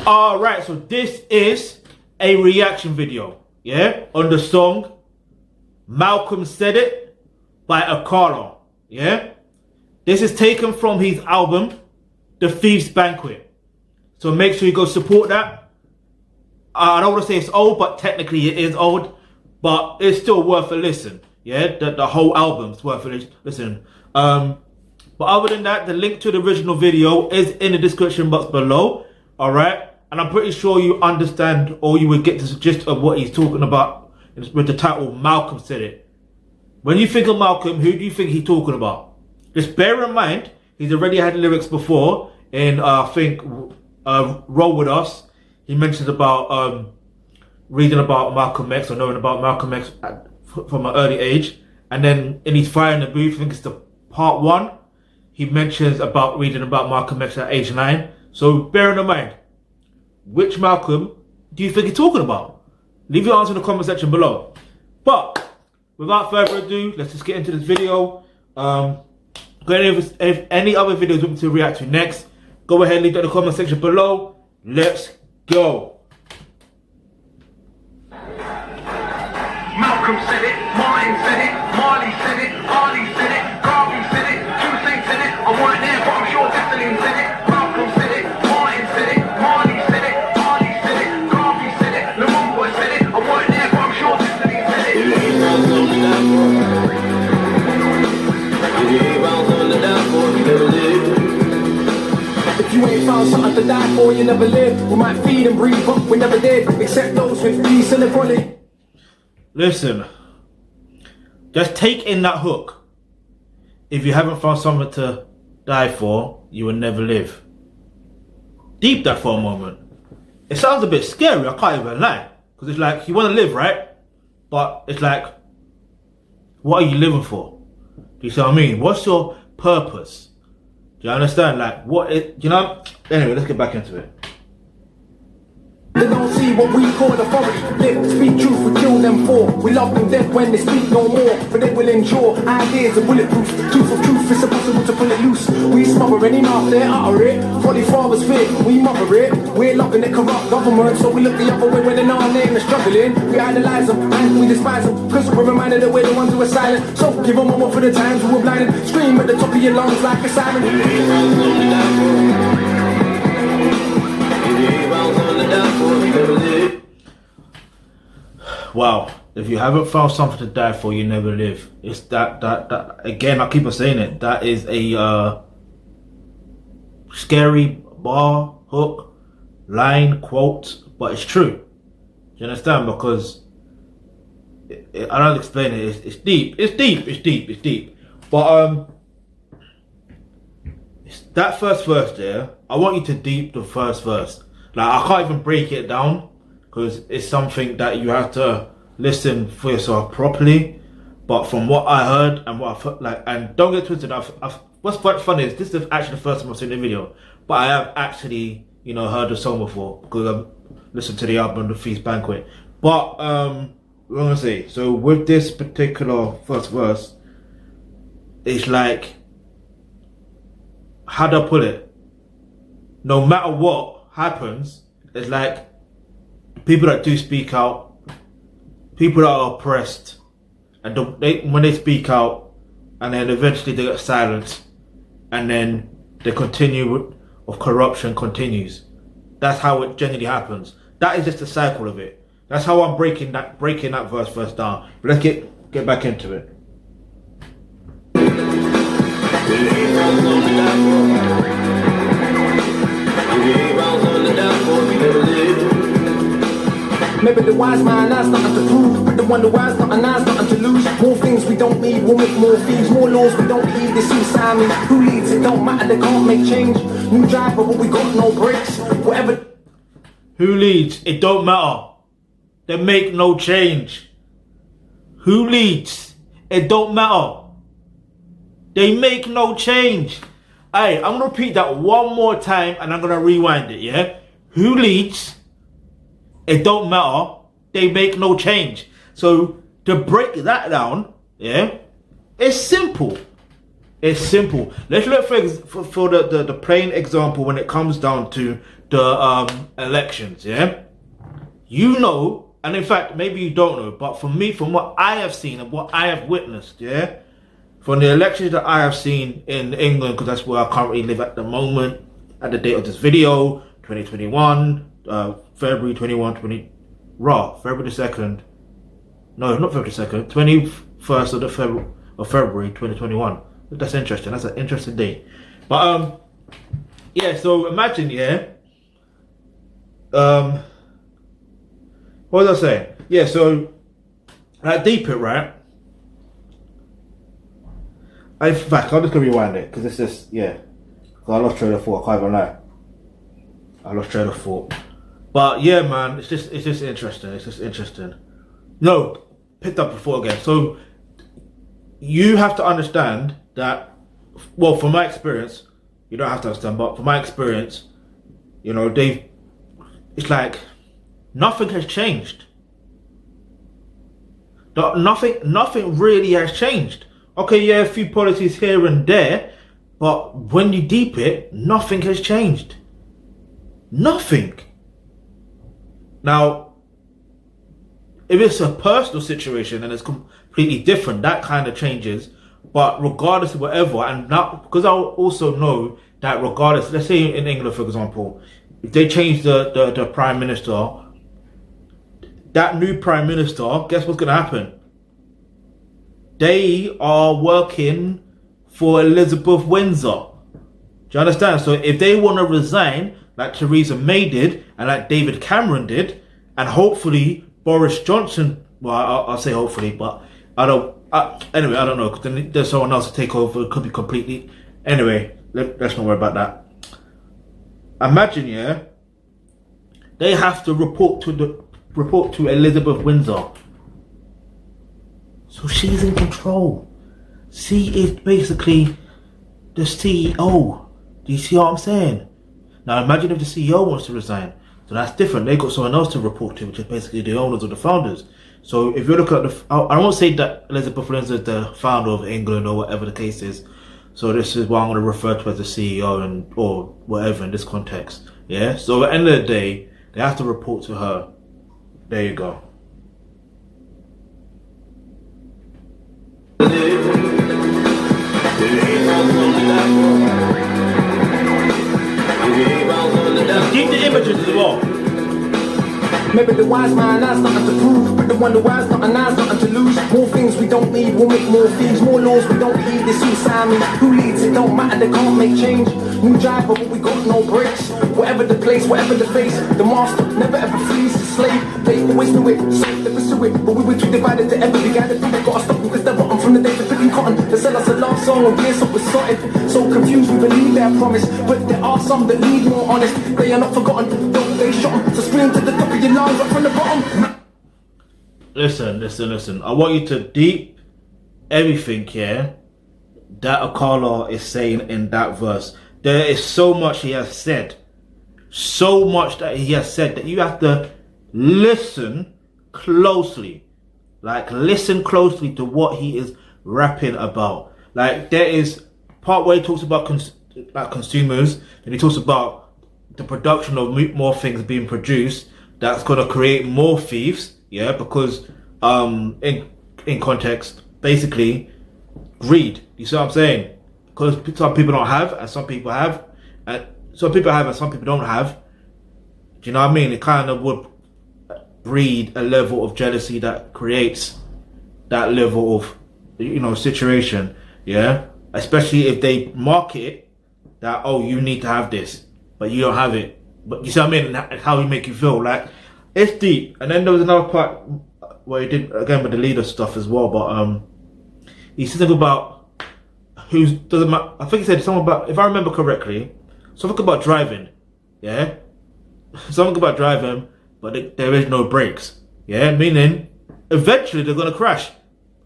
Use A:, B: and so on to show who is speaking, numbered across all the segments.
A: Alright, so this is a reaction video, yeah, on the song Malcolm Said It by Akala, yeah. This is taken from his album, The Thief's Banquet. So make sure you go support that. I don't want to say it's old, but technically it is old, but it's still worth a listen, yeah. The whole album's worth a listen. But other than that, the link to the original video is in the description box below, alright? And I'm pretty sure you understand, or you would get the gist of what he's talking about with the title Malcolm Said It. When you think of Malcolm, who do you think he's talking about? Just bear in mind, he's already had lyrics before in, I think, Roll With Us. He mentions about reading about Malcolm X or knowing about Malcolm X from an early age. And then in his Fire in the Booth, I think it's the part 1, he mentions about reading about Malcolm X at age 9. So bear in mind, which Malcolm do you think he's talking about? Leave your answer in the comment section below. But without further ado, let's just get into this video. If any other videos you want me to react to next, go ahead and leave that in the comment section below. Let's go.
B: Malcolm said it, Martin said it, Marley said it, Harley said it, Garvey said it, Toussaint said it, I weren't there but I'm sure Dessalines said it, Malcolm said it, Martin said it, Marley said it, Harley said it, Garvey said it, Lamont Boy said it, I weren't there but I'm sure Dessalines said it.
C: If you ain't found something to die for, you never live. We might feed and breathe, but we never did. Except those with peace and equality.
A: Listen, just take in that hook. If you haven't found something to die for, you will never live. Deep that for a moment. It sounds a bit scary, I can't even lie. Because it's like, you want to live, right? But it's like, what are you living for? Do you see what I mean? What's your purpose? Do you understand? Like, what is, you know? Anyway, let's get back into it.
C: They don't see what we call authority. Live, speak truth, we kill them for. We love them dead when they speak no more. But they will endure. Ideas are bulletproof. Tooth of truth, it's impossible to pull it loose. We smother any mouth they utter it. 44 was fit, we mother it. We're loving it, corrupt government. So we look the other way when they know our name is struggling. We idolize them and we despise them. Cause we're reminded that we're the ones who are silent. So give them one for the times we were blinded. Scream at the top of your lungs like a siren.
A: Wow, if you haven't found something to die for, you never live. It's that again, I keep on saying it, that is a scary bar, hook, line, quote, but it's true. Do you understand? Because I don't explain it, it's deep. But that first verse there, I want you to deep the first verse. Like, I can't even break it down because it's something that you have to listen for yourself properly. But from what I heard and what I felt like, and don't get twisted, what's quite funny is this is actually the first time I've seen the video, but I have actually, you know, heard the song before because I've listened to the album, The Thief's Banquet. But what I'm gonna say, so with this particular first verse, it's like, how do I put it? No matter what happens, it's like people that do speak out, people that are oppressed, and when they speak out, and then eventually they get silenced, and then the of corruption continues. That's how it generally happens. That is just the cycle of it. That's how I'm breaking that verse down. But let's get back into it.
C: Maybe the wise man has nothing to prove, but the one who has nothing has nothing to lose. More things we don't need, we'll make more thieves. More laws we don't need, they suicide me. Who leads? It don't matter, they can't make change. New driver, but we got no brakes. Whatever.
A: Who leads? It don't matter. They make no change. Who leads? It don't matter. They make no change. Hey, I'm gonna repeat that one more time and I'm gonna rewind it, yeah? Who leads? It don't matter. They make no change. So to break that down, yeah, it's simple. It's simple. Let's look for the plain example when it comes down to the elections, yeah? You know, and in fact, maybe you don't know, but for me, from what I have seen and what I have witnessed, yeah? From the elections that I have seen in England, because that's where I currently live at the moment, at the date of this video, 2021, February 21, February the 2nd. No, not February 2nd, 21st of February 2021. That's interesting. That's an interesting day. But yeah, so imagine, yeah. What was I saying? Yeah, so at Deep It, right? In fact, I'm just gonna rewind it because it's just, yeah. I lost train of thought. I can't even lie. I lost train of thought. But yeah, man, it's just interesting. It's just interesting. No, picked up before again. So you have to understand that. Well, from my experience, you don't have to understand, but from my experience, you know, it's like nothing has changed. Nothing really has changed. Okay, yeah, a few policies here and there, but when you deep it, nothing has changed. Nothing. Now, if it's a personal situation and it's completely different, that kind of changes. But regardless of whatever, and now, because I also know that regardless, let's say in England, for example, if they change the Prime Minister, that new Prime Minister, guess what's going to happen? They are working for Elizabeth Windsor. Do you understand? So if they want to resign, like Theresa May did, and like David Cameron did, and hopefully Boris Johnson, well, I'll say hopefully, but anyway, I don't know, because then there's someone else to take over. It could be completely. Anyway, let's not worry about that. Imagine, yeah, they have to report to Elizabeth Windsor. So she's in control. She is basically the CEO. Do you see what I'm saying? Now imagine if the CEO wants to resign. So that's different. They got someone else to report to, which is basically the owners or the founders. So if you look at I won't say that Elizabeth Windsor is the founder of England or whatever the case is. So this is what I'm going to refer to as the CEO or whatever in this context. Yeah. So at the end of the day, they have to report to her. There you go. Keep the images as well.
C: Maybe the wise man has nothing to prove, but the one who has nothing has nothing to lose. More things we don't need, we'll make more thieves. More laws we don't heed, they suicide me. Who leads, it don't matter, they can't make change. New driver, but we got no brakes. Whatever the place, whatever the face, the master never ever flees the slave. They always knew it, so they pursue it. But we were too divided to ever be guided. We gotta stop them because they're rotten from the day they're picking cotton. They sell us a love song and gear up with sorted. So confused, we believe their promise. But there are some that need more honest. They are not forgotten, don't they shot them. So scream to the top of your lungs, up from the bottom.
A: Listen. I want you to deep everything here that Akala is saying in that verse. There is so much he has said. So much that he has said that you have to listen closely. Like, listen closely to what he is rapping about. Like, there is part where he talks about consumers, and he talks about the production of more things being produced that's going to create more thieves. Yeah, because in context, basically, greed. You see what I'm saying? Because some people don't have, and some people have, and some people have, and some people don't have. Do you know what I mean? It kind of would breed a level of jealousy that creates that level of, you know, situation. Yeah, especially if they market it that, oh, you need to have this, but you don't have it. But you see what I mean? How he make you feel, like, it's deep. And then there was another part where he did again with the leader stuff as well. But he said something about doesn't matter. I think he said something about, if I remember correctly, something about driving. Yeah, something about driving, but there is no brakes. Yeah, meaning eventually they're gonna crash.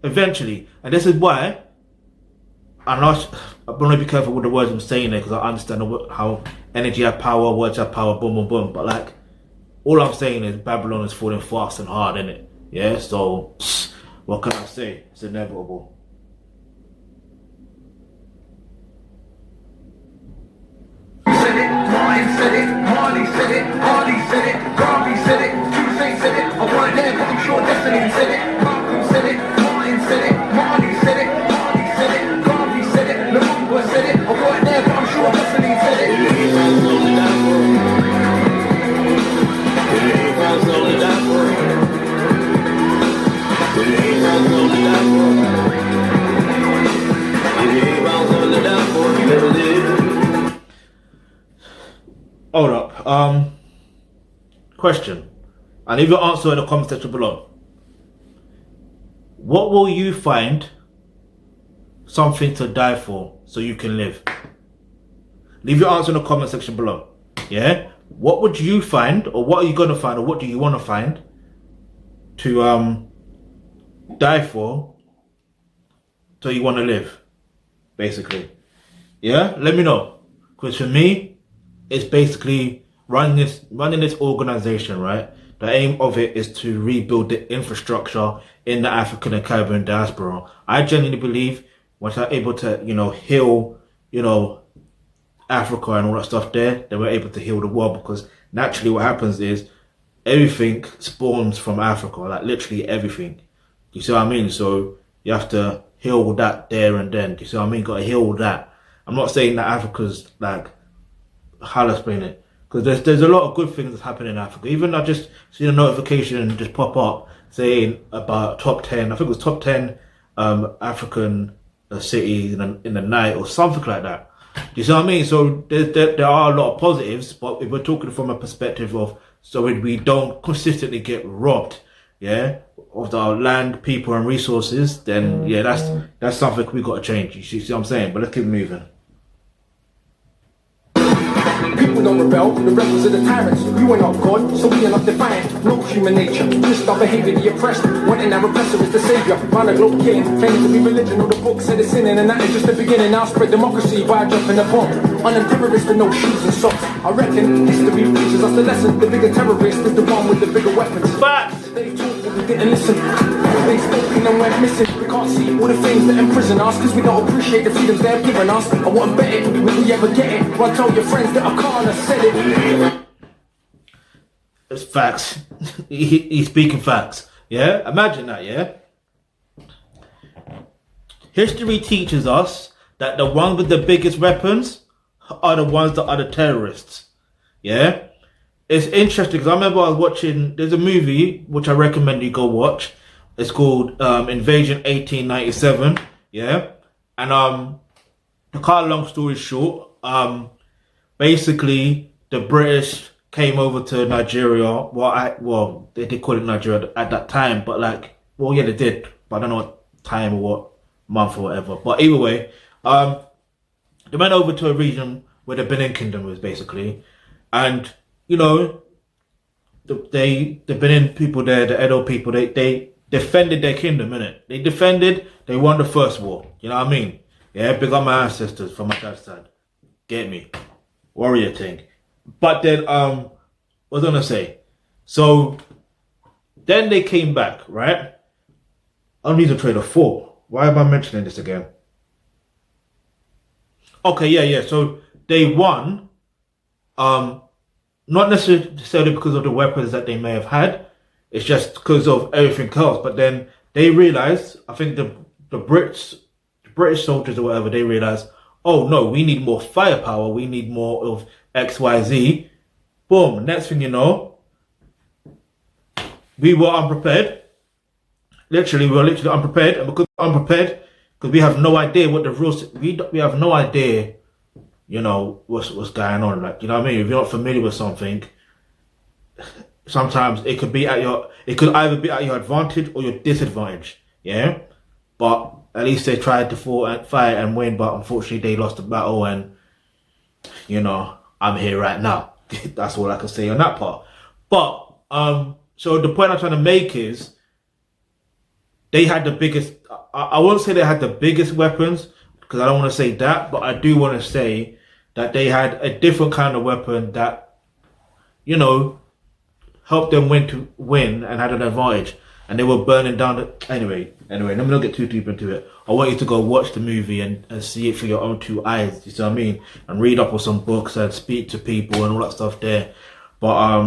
A: Eventually, and this is why I'm gonna be careful with the words I'm saying there, because I understand how energy have power, words have power, boom, boom, boom. But like, all I'm saying is Babylon is falling fast and hard, innit? Yeah, so what can I say? It's inevitable.
B: Said it, Martin said it, Marley said it, Harley said it, Garvey said it, Tuesday said it. I want it there, but I'm sure destiny said it. Malcolm said it, Martin said it, Marley said it, Harley said it, Garvey said it, Lamumba said it. I want it there, but I'm sure destiny said it.
A: Hold up. Question. And leave your answer in the comment section below. What will you find something to die for so you can live? Leave your answer in the comment section below. Yeah? What would you find, or what are you gonna find, or what do you want to find to die for so you want to live? Basically. Yeah? Let me know. Because for me, it's basically running this organization, right? The aim of it is to rebuild the infrastructure in the African and Caribbean diaspora. I genuinely believe once I'm able to, heal, Africa and all that stuff there, then we're able to heal the world, because naturally what happens is everything spawns from Africa, like literally everything. You see what I mean? So you have to heal that there and then. Do you see what I mean? Got to heal that. I'm not saying that Africa's like, how to explain it? Because there's a lot of good things that's happening in Africa. Even I just seen a notification just pop up saying about top 10, I think it was top 10 African cities in the night or something like that. Do you see what I mean? So there are a lot of positives, but if we're talking from a perspective of, so we don't consistently get robbed, yeah, of our land, people and resources, then yeah, that's something we got to change. You see what I'm saying? But let's keep moving.
C: People don't rebel, the rebels are the tyrants. You are not God, so we are not defiant. No human nature, just our behavior, the oppressed. Wanting our oppressor is the savior. Round the globe killing, claiming to be religion. All the books said it's sinning, and that is just the beginning. Now spread democracy by dropping a bomb on them terrorists with no shoes and socks. I reckon history teaches us the lesson. The bigger terrorist is the one with the bigger weapons.
A: Facts!
C: They talk, but we didn't listen. They spoke and then went missing. We can't see all the things that imprison us, cause we don't appreciate the freedoms they've given us. I wouldn't bet it, will we ever get it? Well, tell your friends that Akala said it.
A: It's facts. He's speaking facts. Yeah? Imagine that, yeah? History teaches us that the ones with the biggest weapons are the ones that are the terrorists. Yeah? It's interesting because I remember I was watching, there's a movie which I recommend you go watch. It's called Invasion 1897. Yeah? And to cut a long story short, basically the British came over to Nigeria. Well, they did call it Nigeria at that time, but yeah, they did. But I don't know what time or what month or whatever. But either way, they went over to a region where the Benin Kingdom was basically, and the Benin people there, the Edo people, they defended their kingdom, innit? They won the first war. You know what I mean? Yeah, big up my ancestors from my dad's side. Get me? Warrior thing. But then, what was I gonna say? So, then they came back, right? I need to trade a 4. Why am I mentioning this again? Okay, yeah. So, they won, not necessarily because of the weapons that they may have had. It's just because of everything else. But then they realized, I think the British soldiers or whatever, they realized, oh no, we need more firepower. We need more of X, Y, Z. Boom. Next thing you know, we were unprepared. We were literally unprepared. And because we're unprepared, because we have no idea what the rules, we have no idea, what's going on. Like, you know what I mean? If you're not familiar with something, sometimes it could either be at your advantage or your disadvantage. Yeah? But at least they tried to fight and win, but unfortunately they lost the battle, and I'm here right now. That's all I can say on that part. But so the point I'm trying to make is they had the biggest, I won't say they had the biggest weapons, because I don't want to say that, but I do want to say that they had a different kind of weapon that, helped them win and had an advantage. and they were burning down the... Anyway, let me not get too deep into it. I want you to go watch the movie and see it for your own two eyes, you see what I mean? And read up on some books and speak to people and all that stuff there. But,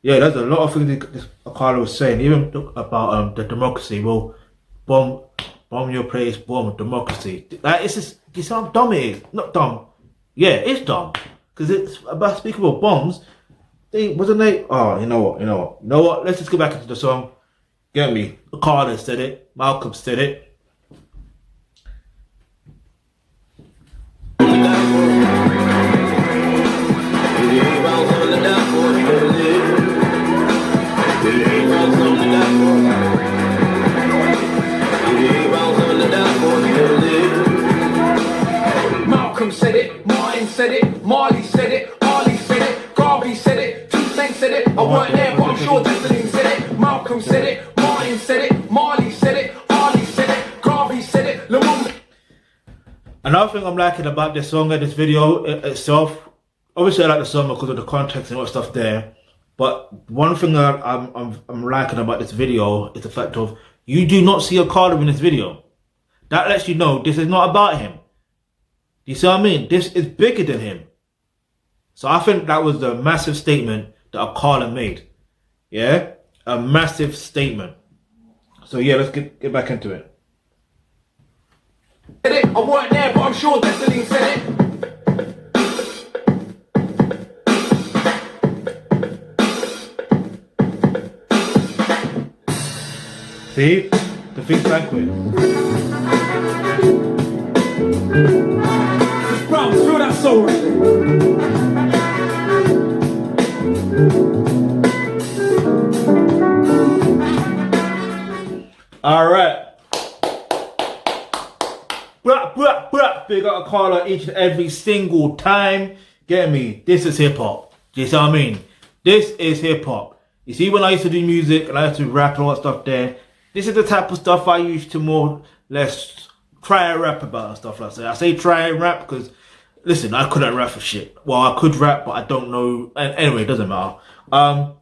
A: yeah, there's a lot of things this Akala was saying, even about the democracy. Well, bomb your place, bomb democracy. Like, it's just, you see how dumb it is? Not dumb. Yeah, it's dumb. Because it's about speaking about bombs. Wasn't they? Oh, you know what? Let's just go back into the song. Get me? Akala said it. Malcolm said it.
C: Malcolm said it, Martin said it, Marley said it, Harley said it, Garvey said it, Toussaint said it. I weren't there, but I'm sure Dessalines said it. Malcolm said it, Martin said it, Marley said it, Harley said it, Garvey said it, Lamont.
A: Another thing I'm liking about this song and this video itself, obviously I like the song because of the context and all that stuff there. But one thing that I'm liking about this video is the fact of you do not see Akala in this video. That lets you know this is not about him. You see what I mean? This is bigger than him. So I think that was the massive statement that Akala made. Yeah? A massive statement. So yeah, let's get back into it.
C: I weren't there, but I'm sure Dessalines said it.
A: See? The think banquet.
C: Rounds, feel that soul right there.
A: Alright. Big up Akala each and every single time. Get me? This is hip hop. Do you see what I mean? This is hip hop. You see, when I used to do music and I used to rap and all that stuff there, this is the type of stuff I used to more or less try and rap about and stuff like that. I say try and rap because, listen, I couldn't rap for shit. Well, I could rap, but I don't know. And anyway, it doesn't matter. But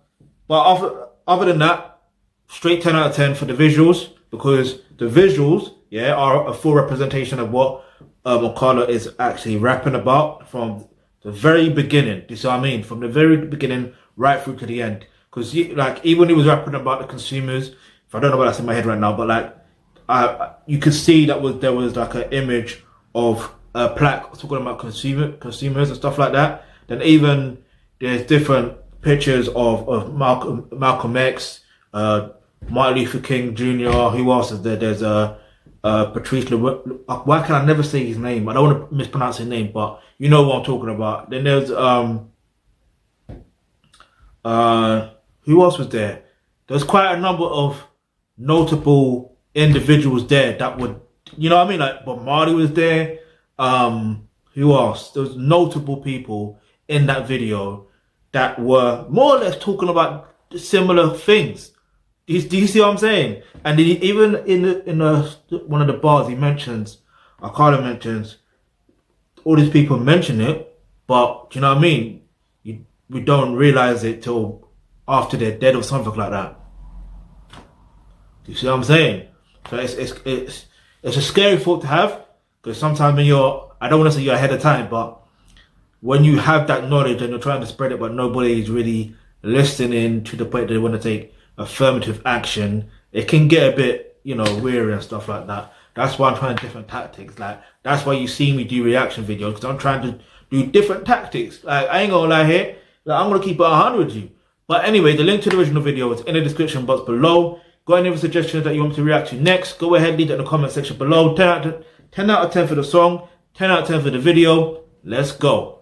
A: other than that, straight 10 out of 10 for the visuals, because the visuals, yeah, are a full representation of what Akala is actually rapping about from the very beginning. Do you see what I mean? From the very beginning right through to the end. Because like even when he was rapping about the consumers, if I don't know what that's in my head right now, but like you could see that there was like an image of a plaque talking about consumers and stuff like that. Then even there's different pictures of Malcolm X, Martin Luther King Jr. Who else is there? There's Patrice why can I never say his name? I don't want to mispronounce his name, but you know what I'm talking about. Then there's who else was there? There's quite a number of notable individuals there that would, you know what I mean? Like Bob Marley was there. Who else? There was notable people in that video that were more or less talking about similar things. Do you see what I'm saying? And even in one of the bars he mentions, Akala mentions, all these people mention it, but do you know what I mean? We don't realize it till after they're dead or something like that. Do you see what I'm saying? So it's a scary thought to have, because sometimes when I don't want to say you're ahead of time, but when you have that knowledge and you're trying to spread it, but nobody is really listening to the point that they want to take affirmative action, it can get a bit, weary and stuff like that. That's why I'm trying different tactics. Like, that's why you see me do reaction videos, because I'm trying to do different tactics. Like, I ain't gonna lie here. Like, I'm gonna keep it 100 with you. But anyway, the link to the original video is in the description box below. Got any other suggestions that you want me to react to next? Go ahead, leave it in the comment section below. 10 out of 10 for the song, 10 out of 10 for the video. Let's go.